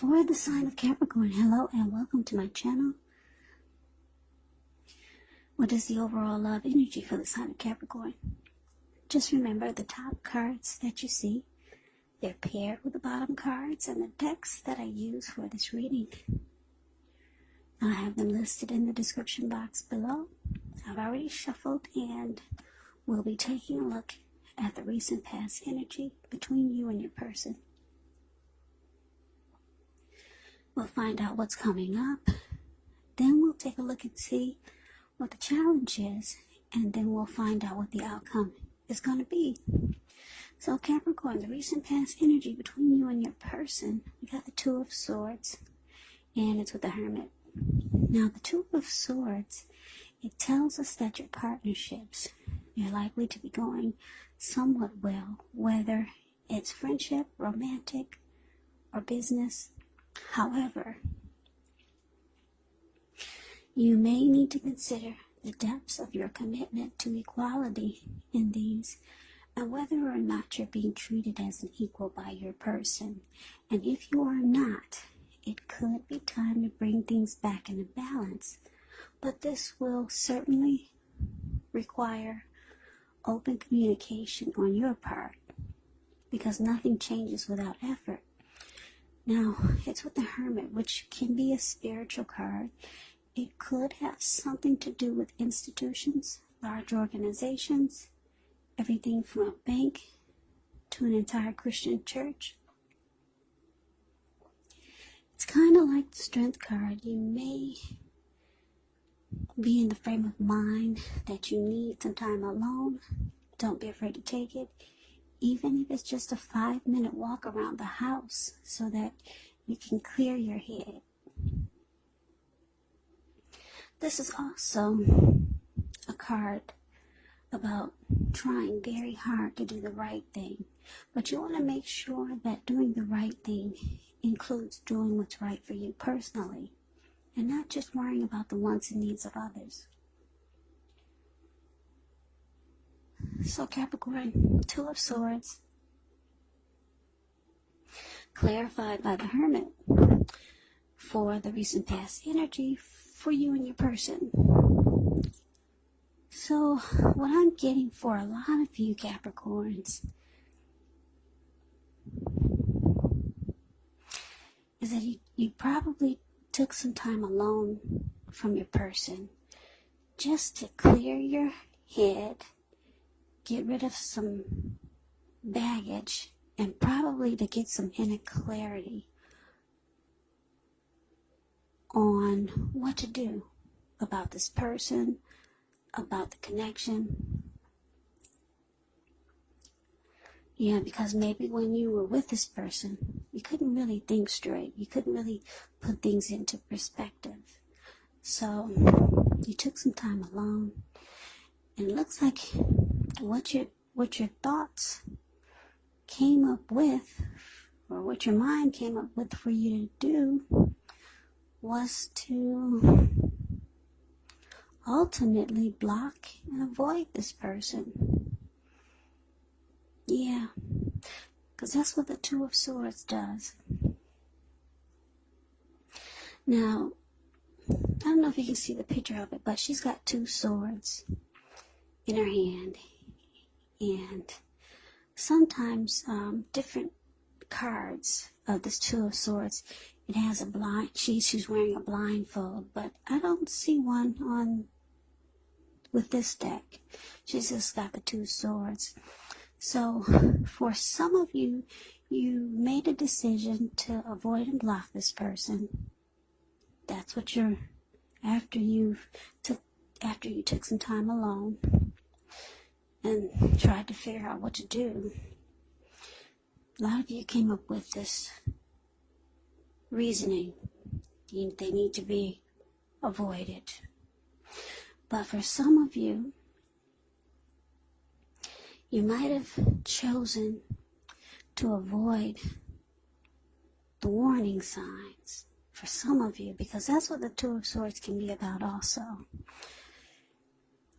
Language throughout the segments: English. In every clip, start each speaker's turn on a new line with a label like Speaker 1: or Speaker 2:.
Speaker 1: For the sign of Capricorn, hello and welcome to my channel. What is the overall love energy for the sign of Capricorn? Just remember the top cards that you see, they're paired with the bottom cards and the decks that I use for this reading. I have them listed in the description box below. I've already shuffled and we'll be taking a look at the recent past energy between you and your person. We'll find out what's coming up. Then we'll take a look and see what the challenge is. And then we'll find out what the outcome is going to be. So Capricorn, the recent past energy between you and your person. We got the Two of Swords. And it's with the Hermit. Now the Two of Swords, it tells us that your partnerships, you're likely to be going somewhat well. Whether it's friendship, romantic, or business. However, you may need to consider the depths of your commitment to equality in these and whether or not you're being treated as an equal by your person. And if you are not, it could be time to bring things back into balance. But this will certainly require open communication on your part because nothing changes without effort. Now, it's with the Hermit, which can be a spiritual card. It could have something to do with institutions, large organizations, everything from a bank to an entire Christian church. It's kind of like the Strength card. You may be in the frame of mind that you need some time alone. Don't be afraid to take it. Even if it's just a 5-minute walk around the house so that you can clear your head. This is also a card about trying very hard to do the right thing. But you want to make sure that doing the right thing includes doing what's right for you personally and not just worrying about the wants and needs of others. So Capricorn, Two of Swords, clarified by the Hermit for the recent past energy for you and your person. So what I'm getting for a lot of you Capricorns is that you probably took some time alone from your person just to clear your head, get rid of some baggage, and probably to get some inner clarity on what to do about this person, about the connection. Yeah, because maybe when you were with this person, you couldn't really think straight. You couldn't really put things into perspective. So you took some time alone. And it looks like what your thoughts came up with, or what your mind came up with for you to do, was to ultimately block and avoid this person. Yeah, because that's what the Two of Swords does. Now, I don't know if you can see the picture of it, but she's got two swords in her hand, and sometimes different cards of this Two of Swords, it has a blind, she's wearing a blindfold, but I don't see one on with this deck. She's just got the two swords. So for some of you, you made a decision to avoid and block this person. That's what you're, after you took some time alone and tried to figure out what to do. A lot of you came up with this reasoning. They need to be avoided. But for some of you, you might have chosen to avoid the warning signs. For some of you, because that's what the Two of Swords can be about also.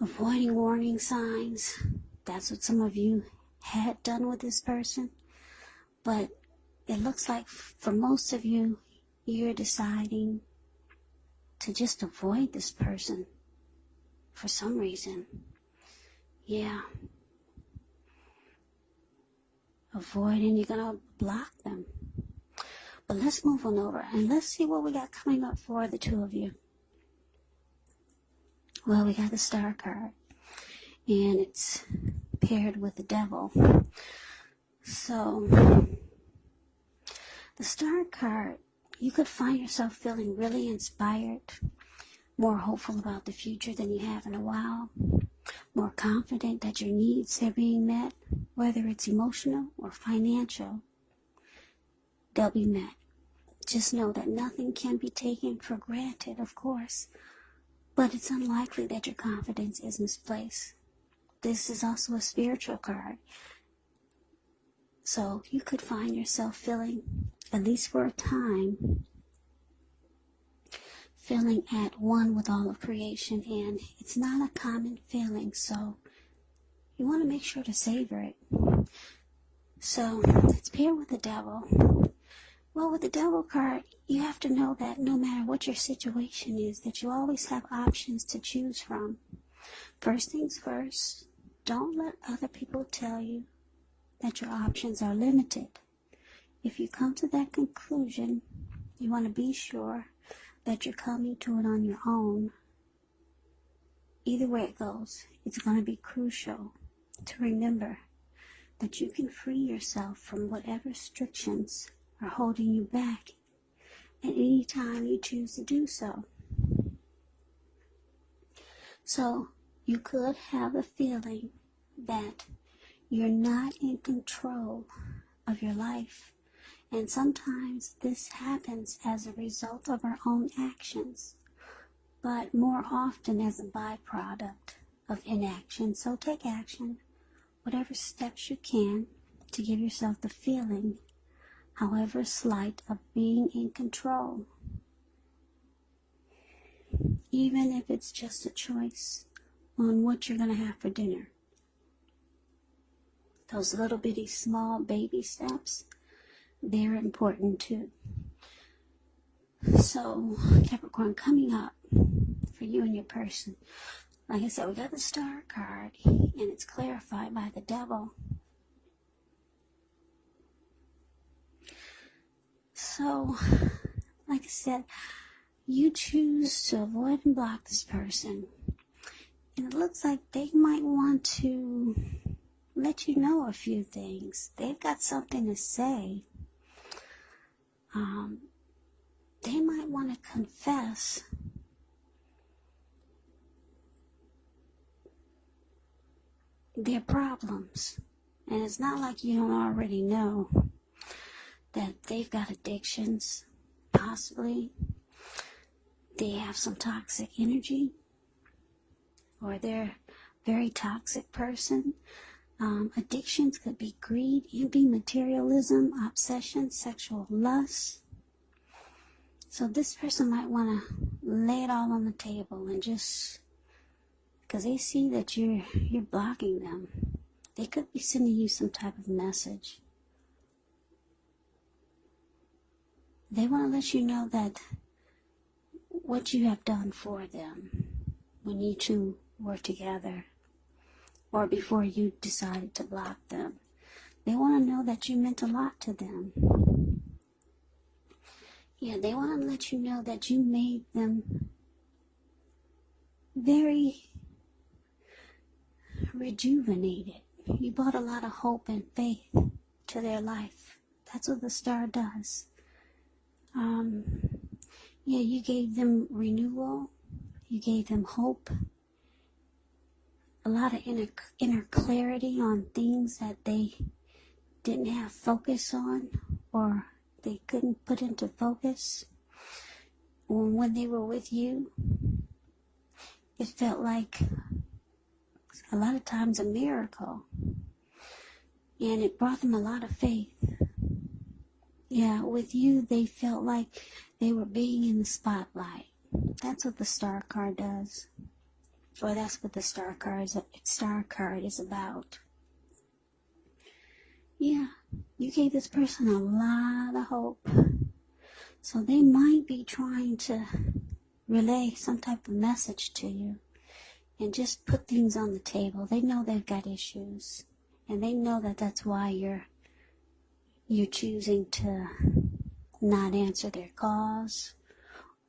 Speaker 1: Avoiding warning signs. That's what some of you had done with this person. But it looks like for most of you, you're deciding to just avoid this person for some reason. Yeah. Avoiding, you're going to block them. But let's move on over and let's see what we got coming up for the two of you. Well, we got the Star card, and it's paired with the Devil. So, the Star card, you could find yourself feeling really inspired, more hopeful about the future than you have in a while, more confident that your needs are being met, whether it's emotional or financial, they'll be met. Just know that nothing can be taken for granted, of course, but it's unlikely that your confidence is misplaced. This is also a spiritual card. So you could find yourself feeling, at least for a time, feeling at one with all of creation. And it's not a common feeling, so you want to make sure to savor it. So it's paired with the Devil. Well, with the Devil card, you have to know that no matter what your situation is, that you always have options to choose from. First things first, don't let other people tell you that your options are limited. If you come to that conclusion, you want to be sure that you're coming to it on your own. Either way it goes, it's going to be crucial to remember that you can free yourself from whatever restrictions are holding you back at any time you choose to do so. So you could have a feeling that you're not in control of your life, and sometimes this happens as a result of our own actions, but more often as a byproduct of inaction. So take action, whatever steps you can, to give yourself the feeling, however slight, of being in control. Even if it's just a choice on what you're going to have for dinner. Those little bitty small baby steps, they're important too. So, Capricorn, coming up for you and your person. Like I said, we got the Star card, and it's clarified by the Devil. So, like I said, you choose to avoid and block this person. And it looks like they might want to let you know a few things. They've got something to say. They might want to confess their problems. And it's not like you don't already know that they've got addictions, possibly. They have some toxic energy, or they're a very toxic person. Addictions could be greed, envy, materialism, obsession, sexual lust. So this person might want to lay it all on the table and just, because they see that you're blocking them. They could be sending you some type of message. They want to let you know that what you have done for them when you two were together, or before you decided to block them. They want to know that you meant a lot to them. Yeah, they want to let you know that you made them very rejuvenated. You brought a lot of hope and faith to their life. That's what the Star does. Yeah, you gave them renewal. You gave them hope. A lot of inner clarity on things that they didn't have focus on, or they couldn't put into focus. When they were with you, it felt like a lot of times a miracle. And it brought them a lot of faith. Yeah, with you, they felt like they were being in the spotlight. That's what the Star card does. Or that's what the Star card is about. Yeah, you gave this person a lot of hope. So they might be trying to relay some type of message to you and just put things on the table. They know they've got issues, and they know that that's why you're choosing to not answer their calls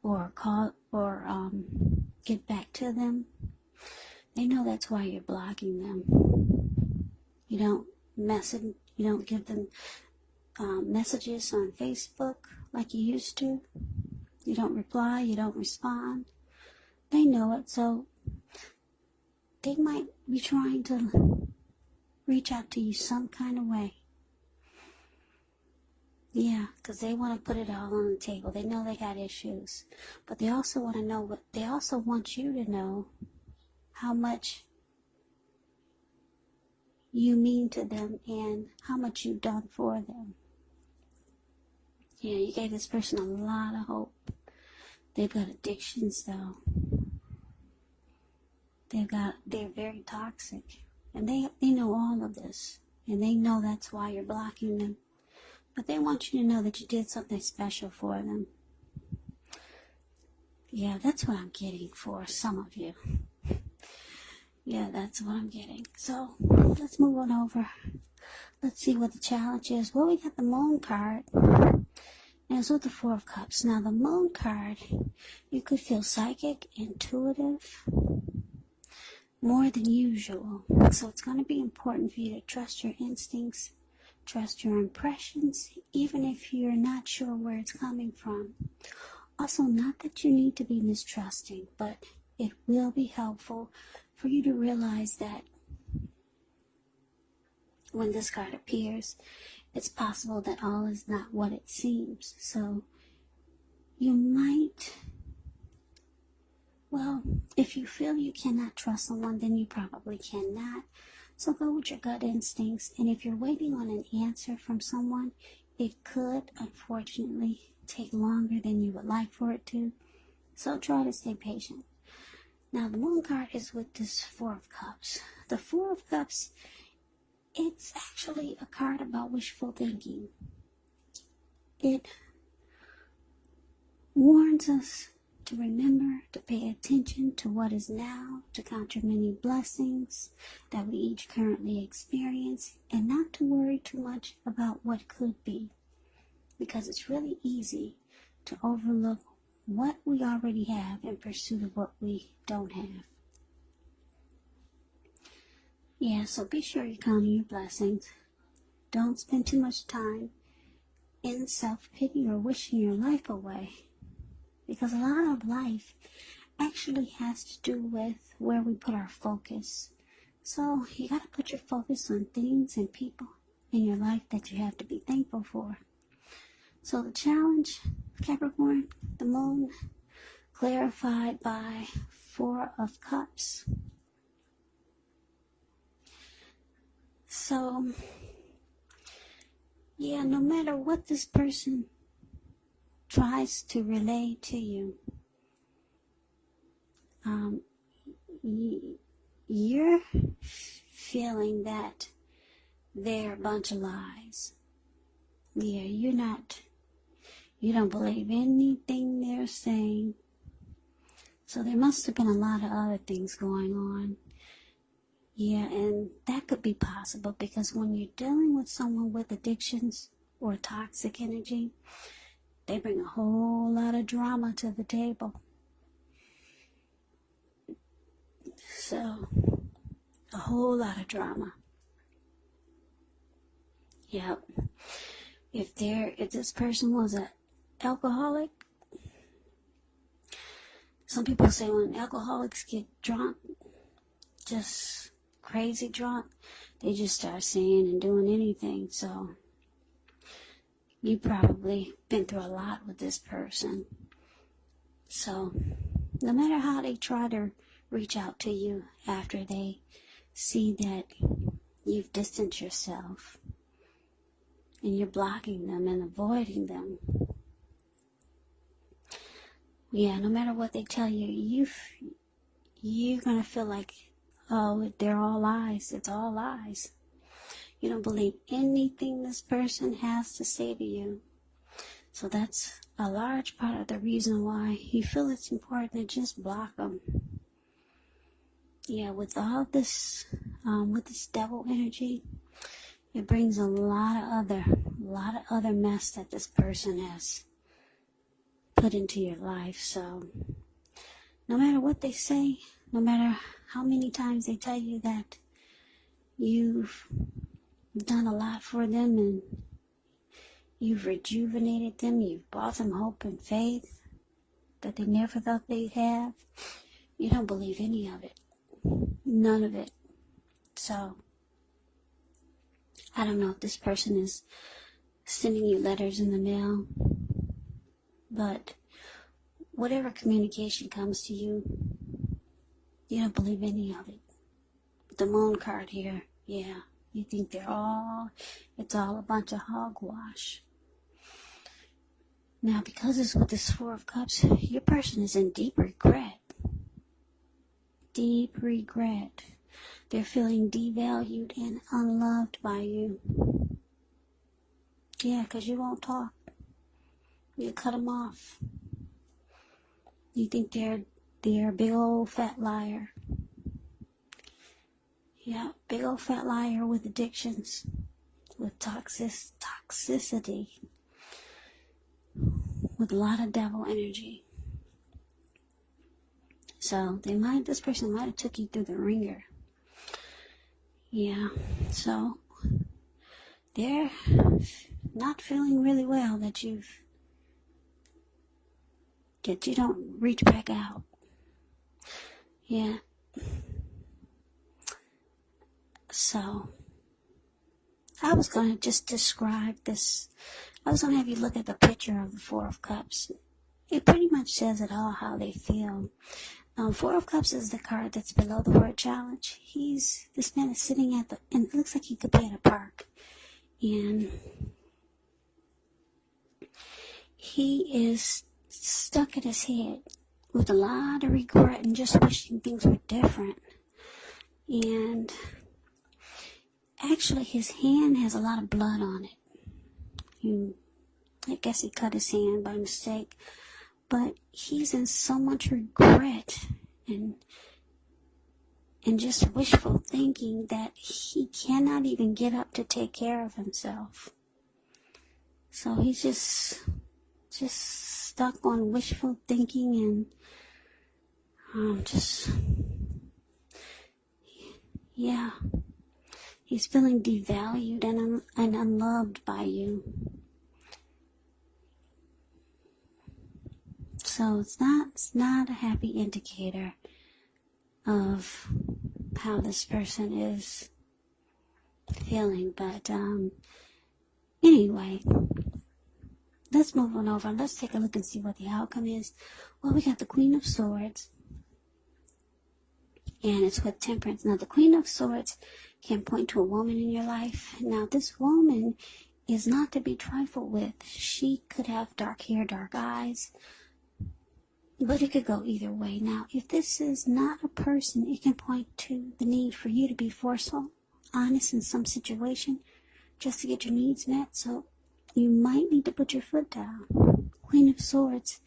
Speaker 1: or get back to them. They know that's why you're blocking them. You don't you don't give them messages on Facebook like you used to. You don't reply, you don't respond. They know it, so they might be trying to reach out to you some kind of way. Yeah, because they want to put it all on the table. They know they got issues, but they also want to know they also want you to know how much you mean to them and how much you've done for them. Yeah, you gave this person a lot of hope. They've got addictions though. They're very toxic. And they know all of this. And they know that's why you're blocking them. But they want you to know that you did something special for them. Yeah, that's what I'm getting for some of you. Yeah, that's what I'm getting. So, let's move on over. Let's see what the challenge is. Well, we got the Moon card. And it's with the Four of Cups. Now, the Moon card, you could feel psychic, intuitive, more than usual. So it's going to be important for you to trust your instincts, trust your impressions, even if you're not sure where it's coming from. Also, not that you need to be mistrusting, but it will be helpful for you to realize that when this card appears, it's possible that all is not what it seems. So you might, well, if you feel you cannot trust someone, then you probably cannot. So go with your gut instincts. And if you're waiting on an answer from someone, it could, unfortunately, take longer than you would like for it to. So try to stay patient. Now, the Moon card is with this Four of Cups. The Four of Cups, it's actually a card about wishful thinking. It warns us to remember to pay attention to what is now, to count your many blessings that we each currently experience, and not to worry too much about what could be, because it's really easy to overlook what we already have in pursuit of what we don't have. Yeah, so be sure you're counting your blessings. Don't spend too much time in self-pity or wishing your life away, because a lot of life actually has to do with where we put our focus. So you got to put your focus on things and people in your life that you have to be thankful for. So the challenge, Capricorn, the Moon, clarified by Four of Cups. So, yeah, no matter what this person tries to relay to you, you're feeling that they're a bunch of lies. Yeah, you don't believe anything they're saying. So there must have been a lot of other things going on. Yeah, and that could be possible because when you're dealing with someone with addictions or toxic energy, they bring a whole lot of drama to the table. So, a whole lot of drama. Yep. If this person was an alcoholic, some people say when alcoholics get drunk, just crazy drunk, they just start saying and doing anything. So you probably been through a lot with this person. So no matter how they try to reach out to you after they see that you've distanced yourself and you're blocking them and avoiding them, yeah, no matter what they tell you, you're going to feel like, oh, they're all lies. It's all lies. You don't believe anything this person has to say to you. So that's a large part of the reason why you feel it's important to just block them. Yeah, with all this, with this devil energy, it brings a lot of other mess that this person has put into your life. So no matter what they say, no matter how many times they tell you that you've done a lot for them and you've rejuvenated them, you've brought them hope and faith that they never thought they'd have, you don't believe any of it. None of it. So I don't know if this person is sending you letters in the mail, but whatever communication comes to you, you don't believe any of it. The moon card here, yeah, you think it's all a bunch of hogwash. Now, because it's with this Four of Cups, your person is in deep regret. Deep regret. They're feeling devalued and unloved by you. Yeah, because you won't talk. You cut them off. You think they're a big old fat liar. Yeah, big old fat liar with addictions, with toxicity, with a lot of devil energy. So this person might have took you through the ringer. Yeah, so they're not feeling really well that you don't reach back out. Yeah. So I was going to just describe this. I was going to have you look at the picture of the Four of Cups. It pretty much says it all, how they feel. Four of Cups is the card that's below the word challenge. This man is sitting and it looks like he could be at a park. And he is stuck in his head with a lot of regret and just wishing things were different. And actually his hand has a lot of blood on it. I guess he cut his hand by mistake. But he's in so much regret and just wishful thinking that he cannot even get up to take care of himself. So he's just stuck on wishful thinking and he's feeling devalued and unloved by you. So it's not a happy indicator of how this person is feeling. But anyway, let's move on over. Let's take a look and see what the outcome is. Well, we got the Queen of Swords, and it's with Temperance. Now, the Queen of Swords can point to a woman in your life. Now, this woman is not to be trifled with. She could have dark hair, dark eyes, but it could go either way. Now, if this is not a person, it can point to the need for you to be forceful, honest in some situation, just to get your needs met. So you might need to put your foot down. Queen of Swords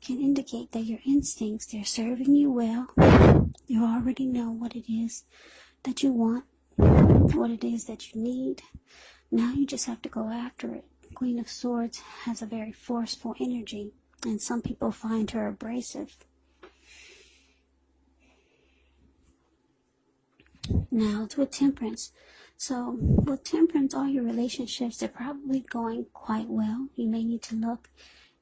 Speaker 1: can indicate that your instincts, they're serving you well. You already know what it is that you want, what it is that you need. Now you just have to go after it. Queen of Swords has a very forceful energy, and some people find her abrasive. Now it's with Temperance. So with Temperance, all your relationships, they're probably going quite well. You may need to look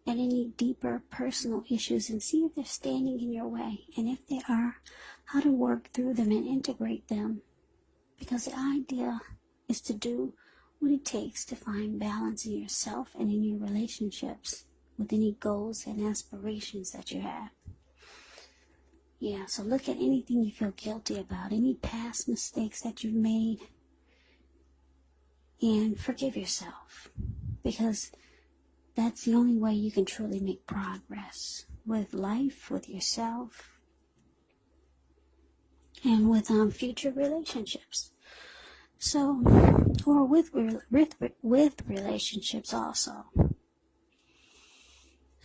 Speaker 1: at any deeper personal issues and see if they're standing in your way. And if they are, how to work through them and integrate them. Because the idea is to do what it takes to find balance in yourself and in your relationships with any goals and aspirations that you have. Yeah, so look at anything you feel guilty about, any past mistakes that you've made, and forgive yourself, because that's the only way you can truly make progress with life, with yourself, and with future relationships. So, or with relationships also.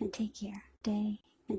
Speaker 1: and take care. Day.